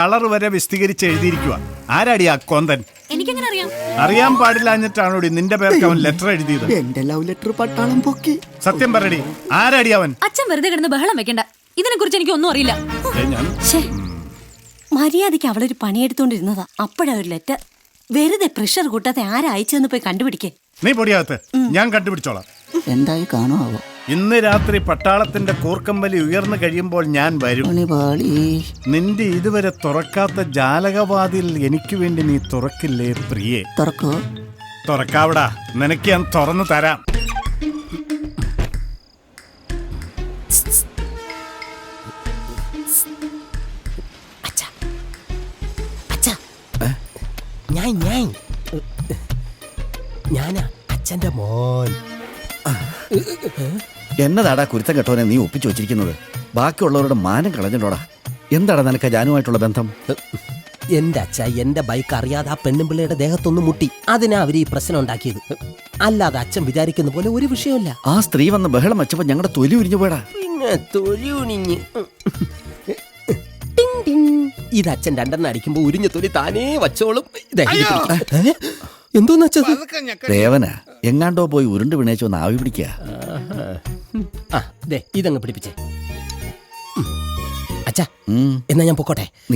Colour വരെ വിസ്തീകരിച്ച് എഴുതിയിരിക്കുക. ആരാടി ആ കോന്തൻ? എനിക്കെങ്ങനെ അറിയാം? അറിയാൻ പാടില്ലാഞ്ഞിട്ടാണോടി നിന്റെ പേർക്ക് അവൻ ലെറ്റർ എഴുതിയത്? എന്റെ ലവ് ലെറ്റർ പട്ടാളം പൊക്കി. സത്യം പറയടി, ആരാടി അവൻ? അച്ഛൻ വെറുതെ കിടന്ന് ബഹളം വെക്കണ്ട. ഇതിനെ കുറിച്ച് എനിക്ക് ഒന്നും അറിയില്ല. മര്യാദയ്ക്ക് അവളൊരു പണിയെടുത്തോണ്ടിരുന്നതാ. അപ്പോഴാ ഒരു ലെറ്റർ. വെറുതെ പ്രഷർ കൂട്ടാതെ ആരാ അയച്ചെന്ന് പോയി കണ്ടുപിടിക്കേ. നീ പൊടിയാകത്ത്, ഞാൻ കണ്ടുപിടിച്ചോളാം. എന്തായി കാണുമാവോ? ഇന്ന് രാത്രി പട്ടാളത്തിന്റെ കൂർക്കമ്പലി ഉയർന്നു കഴിയുമ്പോൾ ഞാൻ വരും. നിന്റെ ഇതുവരെ തുറക്കാത്ത ജാലകവാതിൽ എനിക്ക് വേണ്ടി നീ തുറക്കില്ലേ പ്രിയേ? തുറക്കോ? തുറക്കാവിടാ, നിനക്ക് ഞാൻ തുറന്നു തരാം. ഞാനാ അച്ഛന്റെ മോൻ. എന്നതാടാ കുരുത്തം കെട്ടോനെ നീ ഒപ്പിച്ചു വെച്ചിരിക്കുന്നത്? ബാക്കിയുള്ളവരുടെ മാനം കളഞ്ഞിട്ടോടാ. എന്താടാ നിനക്ക് ജാനുമായിട്ടുള്ള ബന്ധം? എന്റെ അച്ഛ എന്റെ ബൈക്ക് അറിയാതെ ആ പെണ്ണുമ്പിള്ളയുടെ ദേഹത്തൊന്ന് മുട്ടി. അതിനാ അവര് ഈ പ്രശ്നം ഉണ്ടാക്കിയത്. അല്ലാതെ അച്ഛൻ വിചാരിക്കുന്ന പോലെ ഒരു വിഷയമില്ല. ആ സ്ത്രീ വന്ന് ബഹളം വെച്ചപ്പോ ഞങ്ങളുടെ തൊലി ഉരിഞ്ഞു പോയടാ. പിന്നെ തൊലി ഉണിഞ്ഞ് ഇത് അച്ഛൻ രണ്ടെണ്ണം അടിക്കുമ്പോ ഉരിഞ്ഞ തൊലി താനേ വച്ചോളും. എന്തോന്ന് വെച്ചത്? ദേവനാ എങ്ങാണ്ടോ പോയി ഉരുണ്ട് വിണേച്ചോ ഒന്ന് ആവി പിടിക്കുക. ഇതങ്ങ് പിടിപ്പിച്ചേ അച്ഛാ. എന്നാ ഞാൻ പൊക്കോട്ടെ.